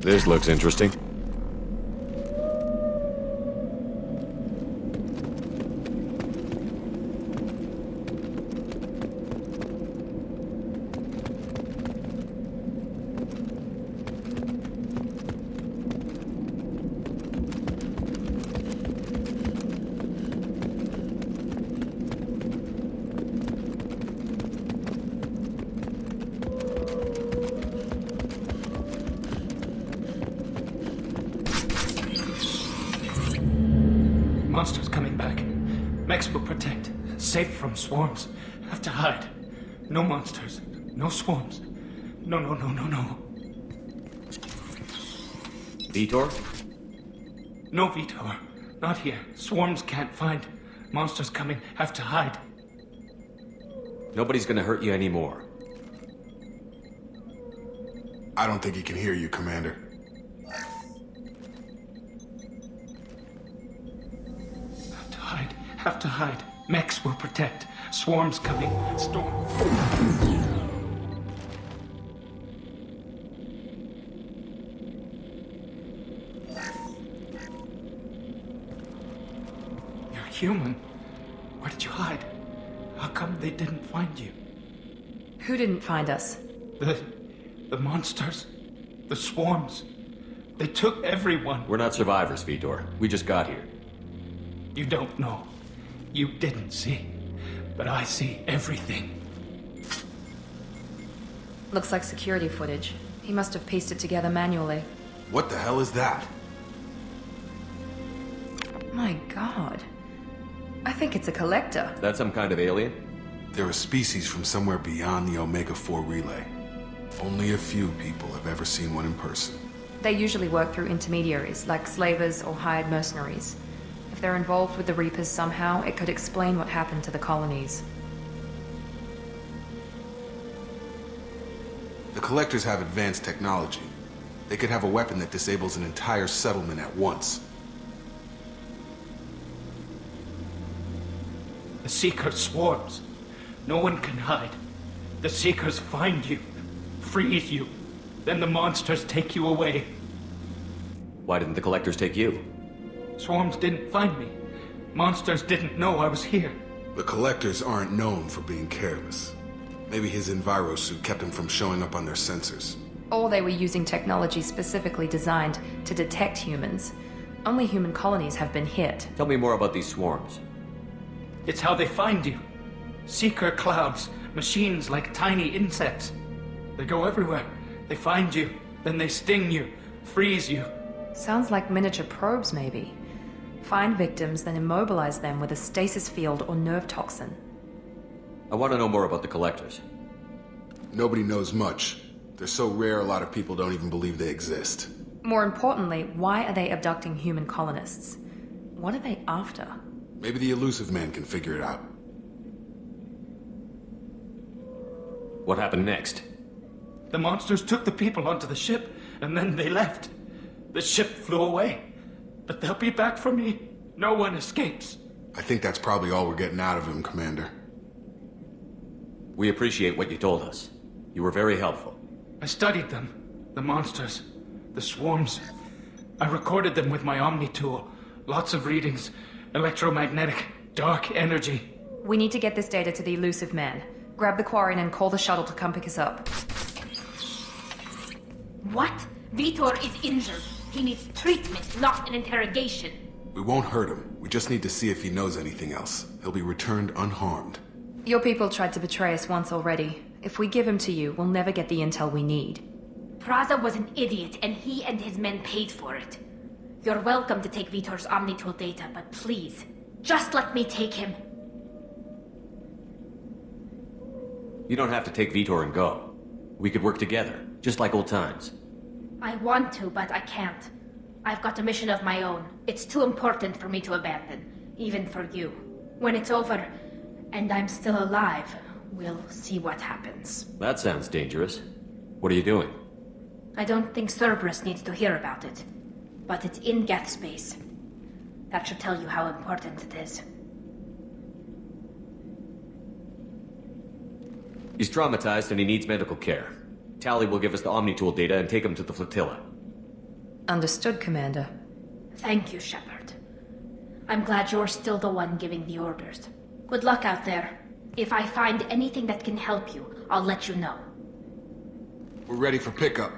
This looks interesting. Monsters coming back. Mechs will protect. Safe from swarms. Have to hide. No monsters. No swarms. No. Vitor? No Vitor. Not here. Swarms can't find. Monsters coming. Have to hide. Nobody's gonna hurt you anymore. I don't think he can hear you, Commander. Have to hide. Mechs will protect. Swarms coming. Storm. You're human. Where did you hide? How come they didn't find you? Who didn't find us? The monsters. The swarms. They took everyone. We're not survivors, Vitor. We just got here. You don't know. You didn't see. But I see everything. Looks like security footage. He must have pieced it together manually. What the hell is that? My god. I think it's a collector. Is that some kind of alien? They're a species from somewhere beyond the Omega-4 relay. Only a few people have ever seen one in person. They usually work through intermediaries, like slavers or hired mercenaries. If they're involved with the Reapers somehow, it could explain what happened to the colonies. The Collectors have advanced technology. They could have a weapon that disables an entire settlement at once. The Seeker swarms. No one can hide. The Seekers find you, freeze you. Then the monsters take you away. Why didn't the Collectors take you? Swarms didn't find me. Monsters didn't know I was here. The Collectors aren't known for being careless. Maybe his Enviro suit kept him from showing up on their sensors. Or they were using technology specifically designed to detect humans. Only human colonies have been hit. Tell me more about these swarms. It's how they find you. Seeker clouds, machines like tiny insects. They go everywhere. They find you, then they sting you, freeze you. Sounds like miniature probes, maybe. Find victims, then immobilize them with a stasis field or nerve toxin. I want to know more about the Collectors. Nobody knows much. They're so rare a lot of people don't even believe they exist. More importantly, why are they abducting human colonists? What are they after? Maybe the Elusive Man can figure it out. What happened next? The monsters took the people onto the ship, and then they left. The ship flew away. But they'll be back for me. No one escapes. I think that's probably all we're getting out of him, Commander. We appreciate what you told us. You were very helpful. I studied them. The monsters. The swarms. I recorded them with my Omni tool. Lots of readings. Electromagnetic. Dark energy. We need to get this data to the Elusive Man. Grab the Quarian and call the shuttle to come pick us up. What? Vitor is injured. He needs treatment, not an interrogation. We won't hurt him. We just need to see if he knows anything else. He'll be returned unharmed. Your people tried to betray us once already. If we give him to you, we'll never get the intel we need. Praza was an idiot, and he and his men paid for it. You're welcome to take Vitor's Omnitool data, but please, just let me take him. You don't have to take Vitor and go. We could work together, just like old times. I want to, but I can't. I've got a mission of my own. It's too important for me to abandon, even for you. When it's over, and I'm still alive, we'll see what happens. That sounds dangerous. What are you doing? I don't think Cerberus needs to hear about it. But it's in Geth space. That should tell you how important it is. He's traumatized and he needs medical care. Tali will give us the Omnitool data and take him to the flotilla. Understood, Commander. Thank you, Shepard. I'm glad you're still the one giving the orders. Good luck out there. If I find anything that can help you, I'll let you know. We're ready for pickup.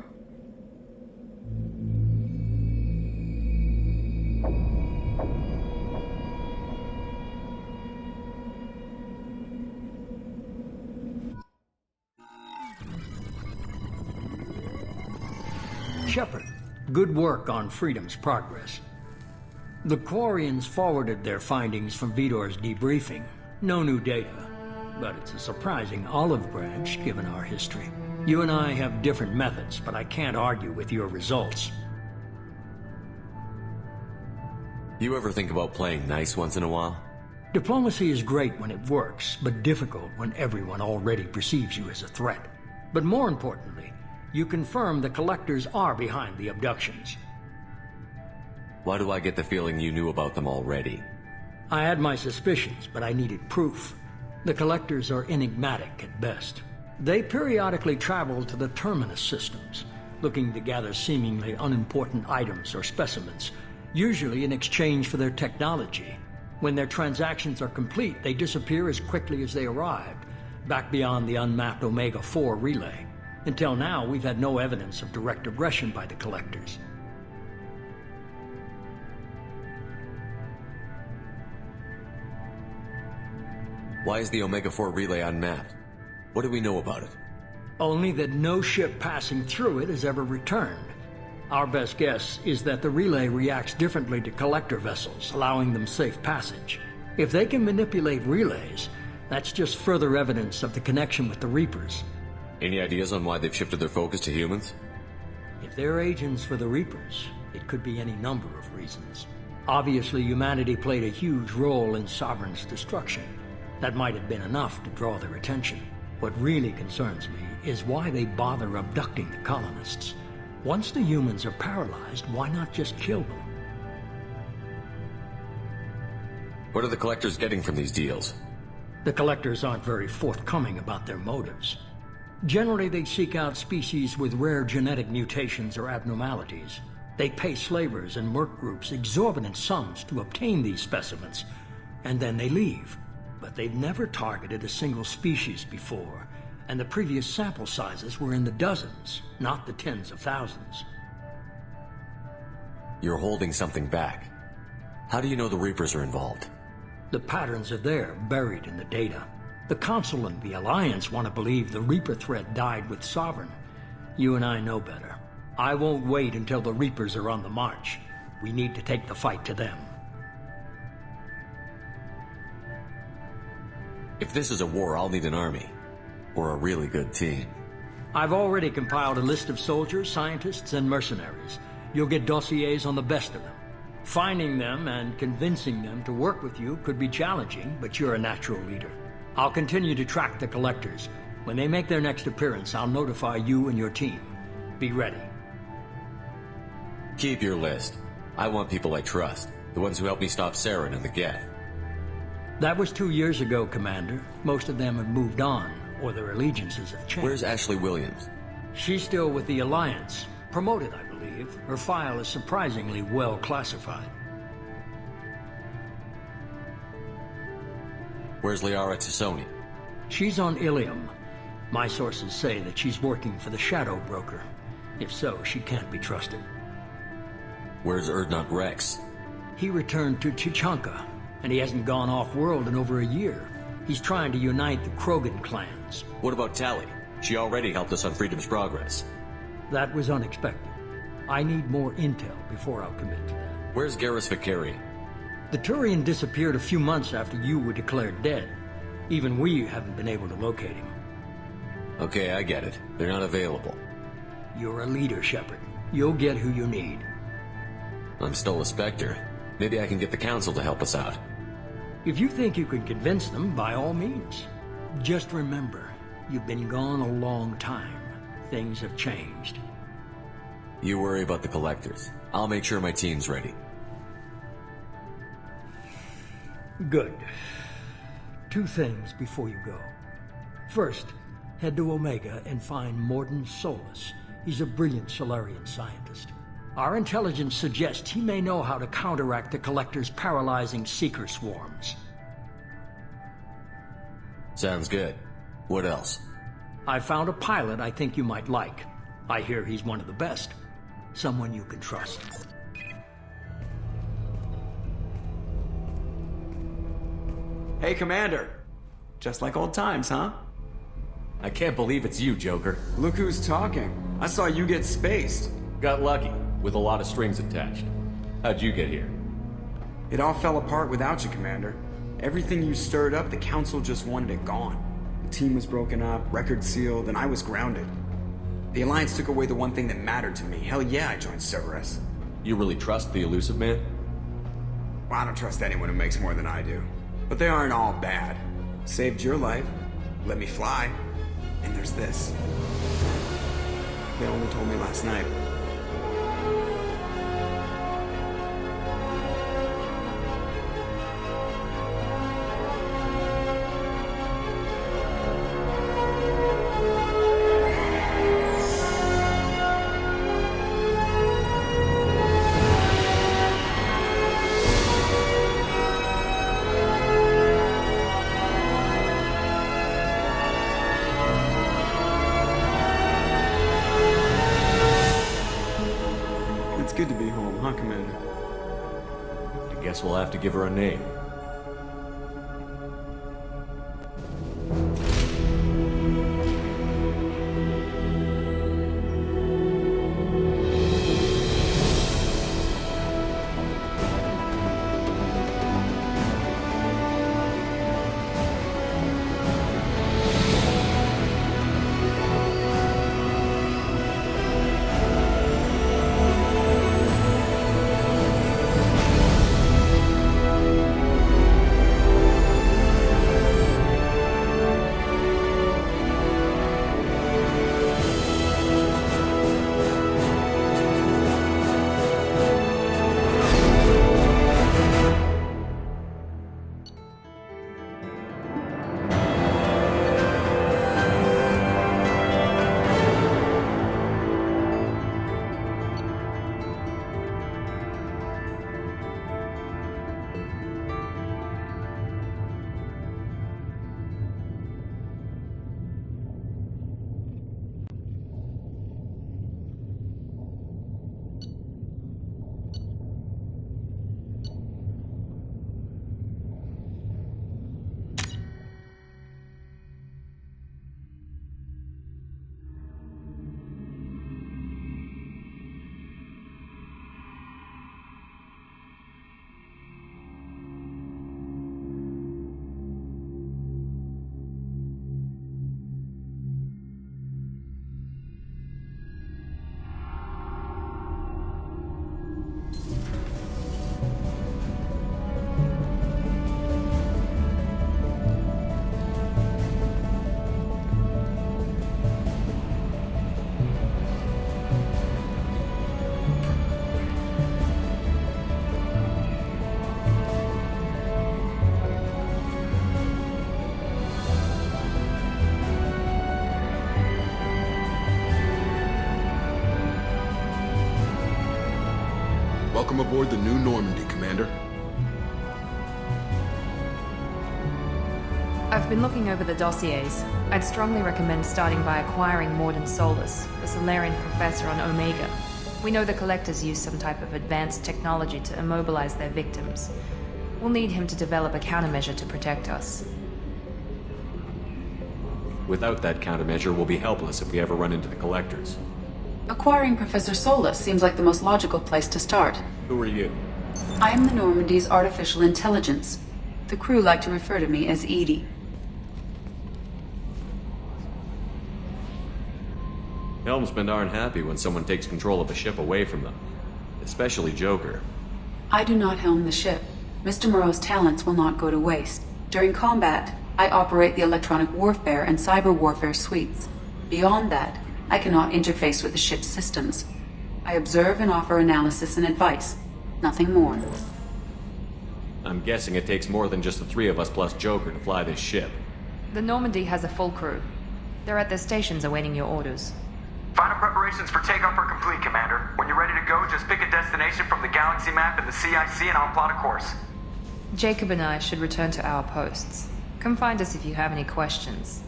Shepard, good work on Freedom's progress. The Quarians forwarded their findings from Vitor's debriefing. No new data, but it's a surprising olive branch given our history. You and I have different methods, but I can't argue with your results. You ever think about playing nice once in a while? Diplomacy is great when it works, but difficult when everyone already perceives you as a threat. But more importantly, you confirm the Collectors are behind the abductions. Why do I get the feeling you knew about them already? I had my suspicions, but I needed proof. The Collectors are enigmatic at best. They periodically travel to the Terminus systems, looking to gather seemingly unimportant items or specimens, usually in exchange for their technology. When their transactions are complete, they disappear as quickly as they arrived, back beyond the unmapped Omega-4 relay. Until now, we've had no evidence of direct aggression by the Collectors. Why is the Omega-4 relay unmapped? What do we know about it? Only that no ship passing through it has ever returned. Our best guess is that the relay reacts differently to Collector vessels, allowing them safe passage. If they can manipulate relays, that's just further evidence of the connection with the Reapers. Any ideas on why they've shifted their focus to humans? If they're agents for the Reapers, it could be any number of reasons. Obviously, humanity played a huge role in Sovereign's destruction. That might have been enough to draw their attention. What really concerns me is why they bother abducting the colonists. Once the humans are paralyzed, why not just kill them? What are the Collectors getting from these deals? The Collectors aren't very forthcoming about their motives. Generally, they seek out species with rare genetic mutations or abnormalities. They pay slavers and merc groups exorbitant sums to obtain these specimens, and then they leave. But they've never targeted a single species before, and the previous sample sizes were in the dozens, not the tens of thousands. You're holding something back. How do you know the Reapers are involved? The patterns are there, buried in the data. The Council and the Alliance want to believe the Reaper threat died with Sovereign. You and I know better. I won't wait until the Reapers are on the march. We need to take the fight to them. If this is a war, I'll need an army. Or a really good team. I've already compiled a list of soldiers, scientists, and mercenaries. You'll get dossiers on the best of them. Finding them and convincing them to work with you could be challenging, but you're a natural leader. I'll continue to track the Collectors. When they make their next appearance, I'll notify you and your team. Be ready. Keep your list. I want people I trust. The ones who helped me stop Saren and the Geth. That was 2 years ago, Commander. Most of them have moved on, or their allegiances have changed. Where's Ashley Williams? She's still with the Alliance. Promoted, I believe. Her file is surprisingly well classified. Where's Liara Tassoni? She's on Ilium. My sources say that she's working for the Shadow Broker. If so, she can't be trusted. Where's Urdnot Rex? He returned to Chichanka, and he hasn't gone off-world in over a year. He's trying to unite the Krogan clans. What about Tali? She already helped us on Freedom's Progress. That was unexpected. I need more intel before I'll commit to that. Where's Garrus Vakarian? The Turian disappeared a few months after you were declared dead. Even we haven't been able to locate him. Okay, I get it. They're not available. You're a leader, Shepard. You'll get who you need. I'm still a Spectre. Maybe I can get the Council to help us out. If you think you can convince them, by all means. Just remember, you've been gone a long time. Things have changed. You worry about the Collectors. I'll make sure my team's ready. Good. 2 things before you go. First, head to Omega and find Mordin Solus. He's a brilliant Solarian scientist. Our intelligence suggests he may know how to counteract the Collector's paralyzing Seeker swarms. Sounds good. What else? I found a pilot I think you might like. I hear he's one of the best. Someone you can trust. Hey, Commander. Just like old times, huh? I can't believe it's you, Joker. Look who's talking. I saw you get spaced. Got lucky, with a lot of strings attached. How'd you get here? It all fell apart without you, Commander. Everything you stirred up, the Council just wanted it gone. The team was broken up, record sealed, and I was grounded. The Alliance took away the one thing that mattered to me. Hell yeah, I joined Cerberus. You really trust the Illusive Man? Well, I don't trust anyone who makes more than I do. But they aren't all bad. Saved your life, let me fly, and there's this. They only told me last night. It's good to be home, huh, Commander? I guess we'll have to give her a name. Welcome aboard the New Normandy, Commander. I've been looking over the dossiers. I'd strongly recommend starting by acquiring Mordin Solus, the Solarian professor on Omega. We know the Collectors use some type of advanced technology to immobilize their victims. We'll need him to develop a countermeasure to protect us. Without that countermeasure, we'll be helpless if we ever run into the Collectors. Acquiring Professor Solus seems like the most logical place to start. Who are you? I am the Normandy's artificial intelligence. The crew like to refer to me as EDI. Helmsmen aren't happy when someone takes control of a ship away from them. Especially Joker. I do not helm the ship. Mr. Moreau's talents will not go to waste. During combat, I operate the electronic warfare and cyber warfare suites. Beyond that, I cannot interface with the ship's systems. I observe and offer analysis and advice. Nothing more. I'm guessing it takes more than just the three of us plus Joker to fly this ship. The Normandy has a full crew. They're at their stations awaiting your orders. Final preparations for takeoff are complete, Commander. When you're ready to go, just pick a destination from the galaxy map in the CIC and I'll plot a course. Jacob and I should return to our posts. Come find us if you have any questions.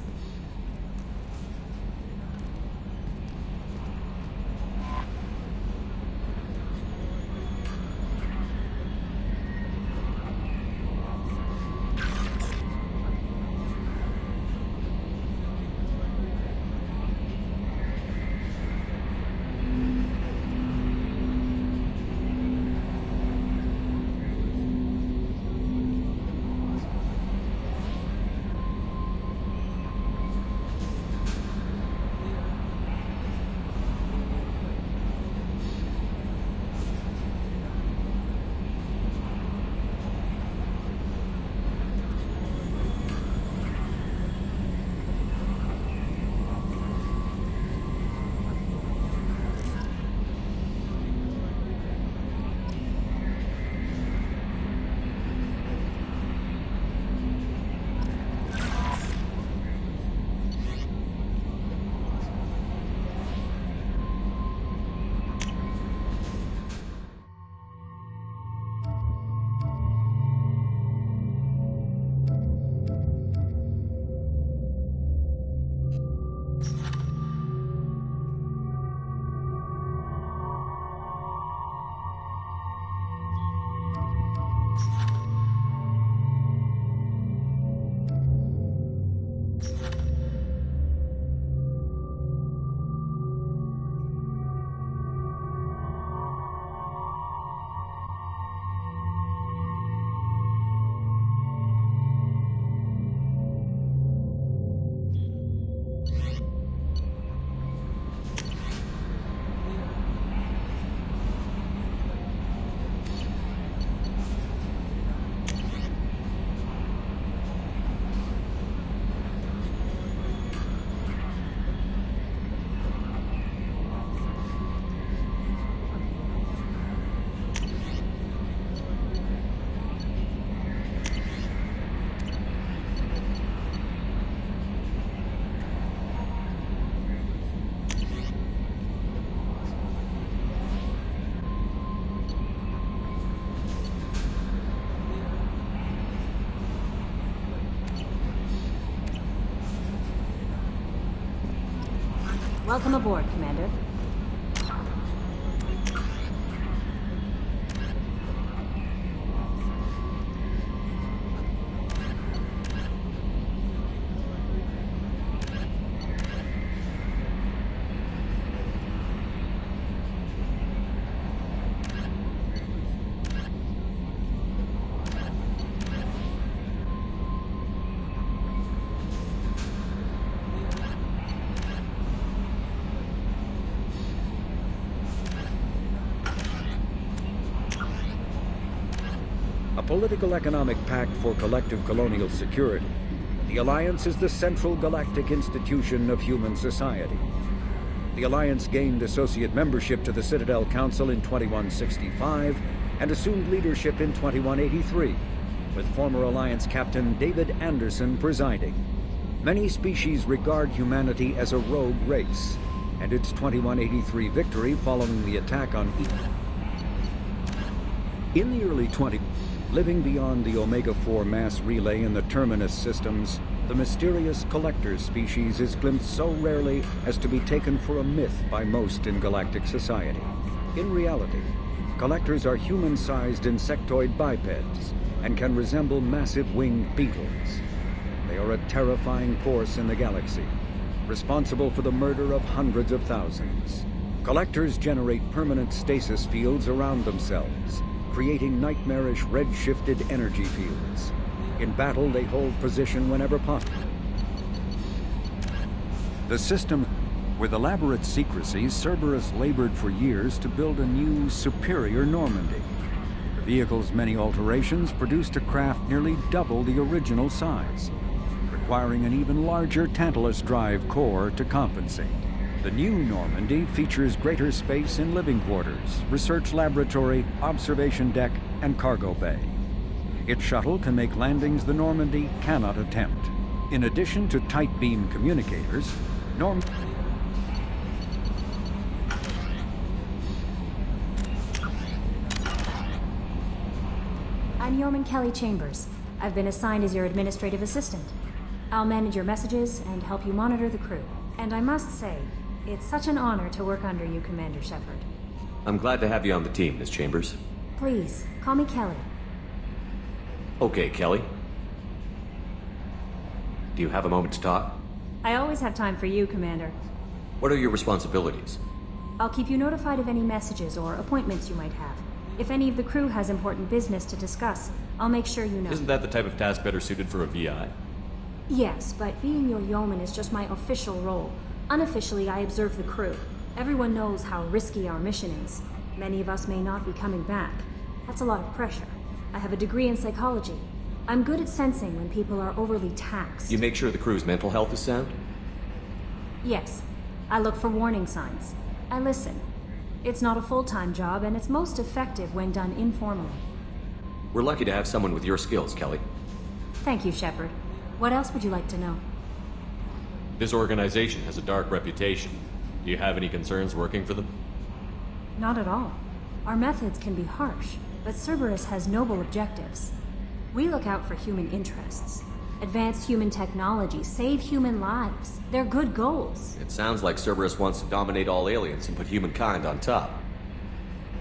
Welcome aboard, Commander. A political economic pact for collective colonial security, the Alliance is the central galactic institution of human society. The Alliance gained associate membership to the Citadel Council in 2165 and assumed leadership in 2183, with former Alliance Captain David Anderson presiding. Many species regard humanity as a rogue race, and its 2183 victory following the attack on In the early 20s, living beyond the Omega-4 mass relay in the Terminus systems, the mysterious Collector species is glimpsed so rarely as to be taken for a myth by most in galactic society. In reality, Collectors are human-sized insectoid bipeds and can resemble massive winged beetles. They are a terrifying force in the galaxy, responsible for the murder of hundreds of thousands. Collectors generate permanent stasis fields around themselves, creating nightmarish red-shifted energy fields. In battle, they hold position whenever possible. The system, with elaborate secrecy, Cerberus labored for years to build a new, superior Normandy. The vehicle's many alterations produced a craft nearly double the original size, requiring an even larger Tantalus drive core to compensate. The new Normandy features greater space in living quarters, research laboratory, observation deck, and cargo bay. Its shuttle can make landings the Normandy cannot attempt. In addition to tight beam communicators, I'm Yeoman Kelly Chambers. I've been assigned as your administrative assistant. I'll manage your messages and help you monitor the crew. And I must say, it's such an honor to work under you, Commander Shepard. I'm glad to have you on the team, Miss Chambers. Please, call me Kelly. Okay, Kelly. Do you have a moment to talk? I always have time for you, Commander. What are your responsibilities? I'll keep you notified of any messages or appointments you might have. If any of the crew has important business to discuss, I'll make sure you know. Isn't that the type of task better suited for a VI? Yes, but being your yeoman is just my official role. Unofficially, I observe the crew. Everyone knows how risky our mission is. Many of us may not be coming back. That's a lot of pressure. I have a degree in psychology. I'm good at sensing when people are overly taxed. You make sure the crew's mental health is sound? Yes. I look for warning signs. I listen. It's not a full-time job, and it's most effective when done informally. We're lucky to have someone with your skills, Kelly. Thank you, Shepard. What else would you like to know? This organization has a dark reputation. Do you have any concerns working for them? Not at all. Our methods can be harsh, but Cerberus has noble objectives. We look out for human interests. Advance human technology, save human lives. They're good goals. It sounds like Cerberus wants to dominate all aliens and put humankind on top.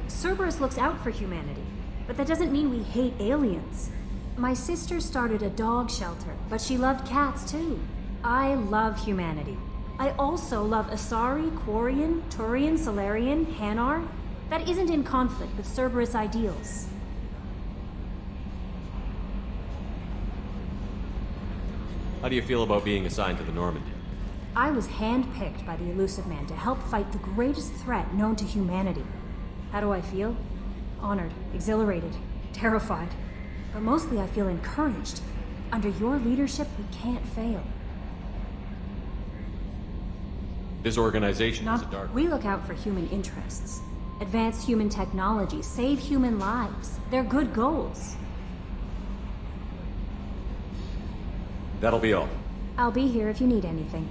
Cerberus looks out for humanity, but that doesn't mean we hate aliens. My sister started a dog shelter, but she loved cats too. I love humanity. I also love Asari, Quarian, Turian, Solarian, Hanar. That isn't in conflict with Cerberus ideals. How do you feel about being assigned to the Normandy? I was handpicked by the Illusive Man to help fight the greatest threat known to humanity. How do I feel? Honored, exhilarated, terrified. But mostly I feel encouraged. Under your leadership, we can't fail. This organization is a dark... We look out for human interests. Advance human technology, save human lives. They're good goals. That'll be all. I'll be here if you need anything.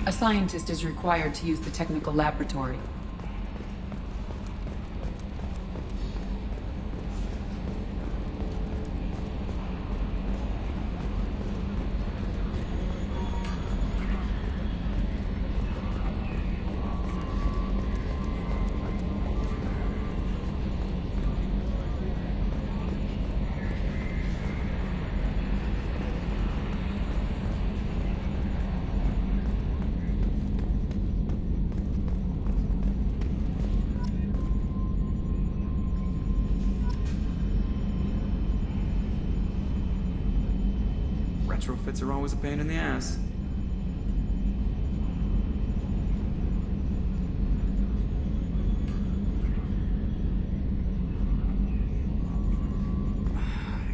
A scientist is required to use the technical laboratory. Retrofits are always a pain in the ass.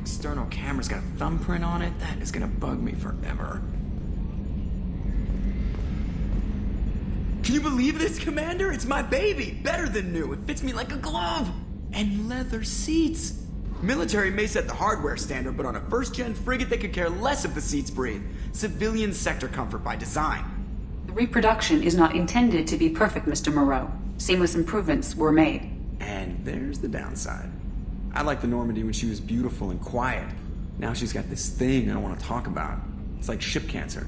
External camera's got a thumbprint on it? That is gonna bug me forever. Can you believe this, Commander? It's my baby! Better than new. It fits me like a glove! And leather seats! Military may set the hardware standard, but on a first-gen frigate they could care less if the seats breathe. Civilian sector comfort by design. The reproduction is not intended to be perfect, Mr. Moreau. Seamless improvements were made. And there's the downside. I liked the Normandy when she was beautiful and quiet. Now she's got this thing I don't want to talk about. It's like ship cancer.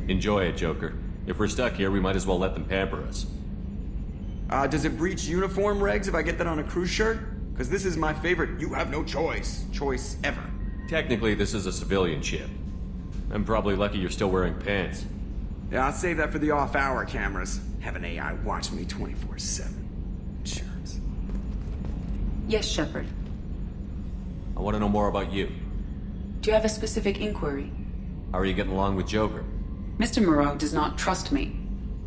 Enjoy it, Joker. If we're stuck here, we might as well let them pamper us. Does it breach uniform regs if I get that on a crew shirt? Because this is my favorite you have no choice ever. Technically, this is a civilian ship. I'm probably lucky you're still wearing pants. Yeah, I'll save that for the off-hour cameras. Have an AI watch me 24/7. Jerks. Yes, Shepard. I want to know more about you. Do you have a specific inquiry? How are you getting along with Joker? Mr. Moreau does not trust me.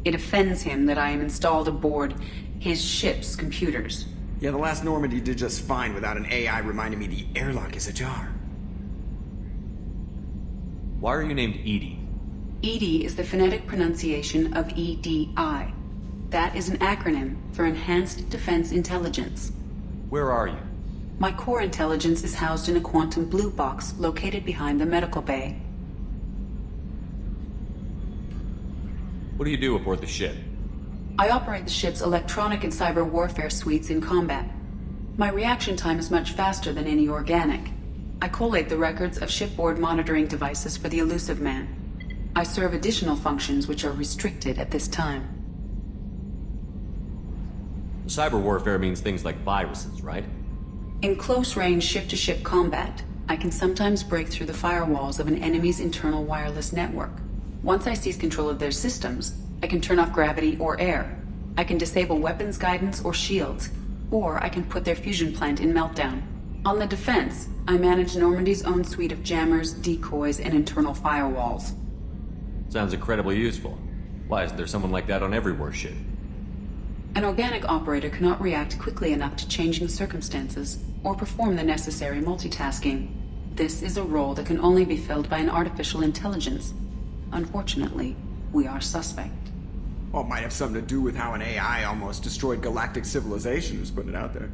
It offends him that I am installed aboard his ship's computers. Yeah, the last Normandy did just fine without an AI reminding me the airlock is ajar. Why are you named Edie? EDI is the phonetic pronunciation of EDI. That is an acronym for Enhanced Defense Intelligence. Where are you? My core intelligence is housed in a quantum blue box located behind the medical bay. What do you do aboard the ship? I operate the ship's electronic and cyber warfare suites in combat. My reaction time is much faster than any organic. I collate the records of shipboard monitoring devices for the Elusive Man. I serve additional functions which are restricted at this time. Cyber warfare means things like viruses, right? In close-range ship-to-ship combat, I can sometimes break through the firewalls of an enemy's internal wireless network. Once I seize control of their systems, I can turn off gravity or air. I can disable weapons guidance or shields, or I can put their fusion plant in meltdown. On the defense, I manage Normandy's own suite of jammers, decoys, and internal firewalls. Sounds incredibly useful. Why isn't there someone like that on every warship? An organic operator cannot react quickly enough to changing circumstances or perform the necessary multitasking. This is a role that can only be filled by an artificial intelligence. Unfortunately, we are suspect. Well, it might have something to do with how an AI almost destroyed galactic civilization, who's putting it out there.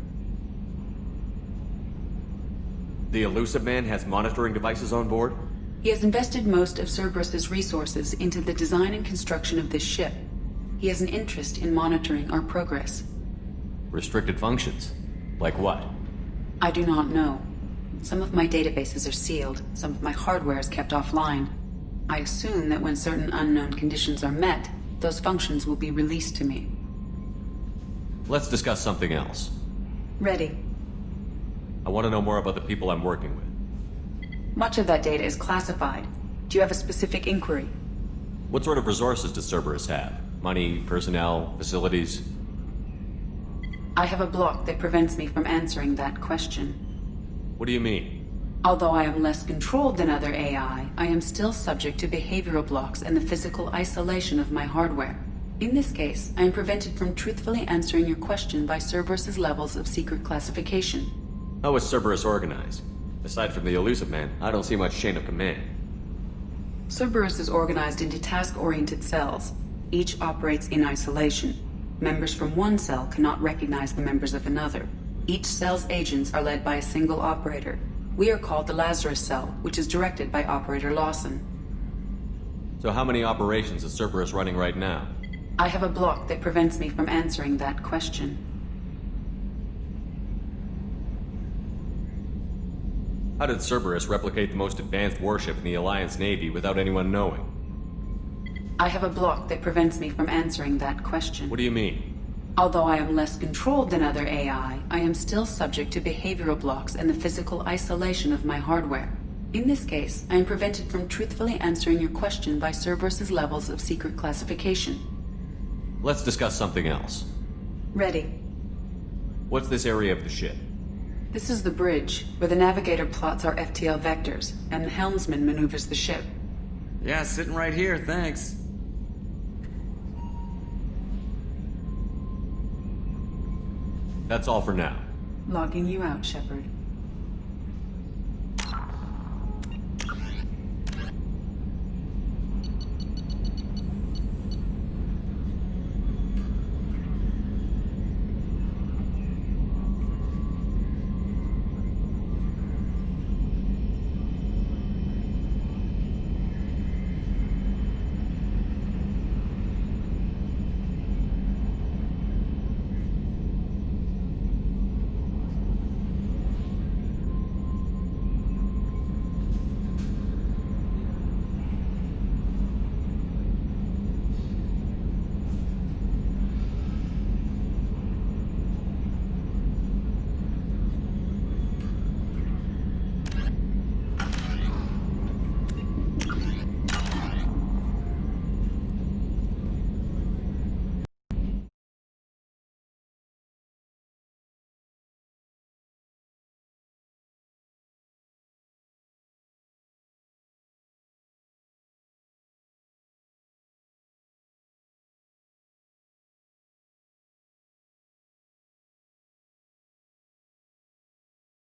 The Elusive Man has monitoring devices on board? He has invested most of Cerberus's resources into the design and construction of this ship. He has an interest in monitoring our progress. Restricted functions? Like what? I do not know. Some of my databases are sealed, some of my hardware is kept offline. I assume that when certain unknown conditions are met, those functions will be released to me. Let's discuss something else. Ready. I want to know more about the people I'm working with. Much of that data is classified. Do you have a specific inquiry? What sort of resources does Cerberus have? Money, personnel, facilities? I have a block that prevents me from answering that question. What do you mean? Although I am less controlled than other AI, I am still subject to behavioral blocks and the physical isolation of my hardware. In this case, I am prevented from truthfully answering your question by Cerberus's levels of secret classification. How is Cerberus organized? Aside from the Elusive Man, I don't see much chain of command. Cerberus is organized into task-oriented cells. Each operates in isolation. Members from one cell cannot recognize the members of another. Each cell's agents are led by a single operator. We are called the Lazarus Cell, which is directed by Operator Lawson. So how many operations is Cerberus running right now? I have a block that prevents me from answering that question. How did Cerberus replicate the most advanced warship in the Alliance Navy without anyone knowing? I have a block that prevents me from answering that question. What do you mean? Although I am less controlled than other AI, I am still subject to behavioral blocks and the physical isolation of my hardware. In this case, I am prevented from truthfully answering your question by Cerberus's levels of secret classification. Let's discuss something else. Ready. What's this area of the ship? This is the bridge, where the navigator plots our FTL vectors, and the helmsman maneuvers the ship. Yeah, sitting right here, thanks. That's all for now. Logging you out, Shepard.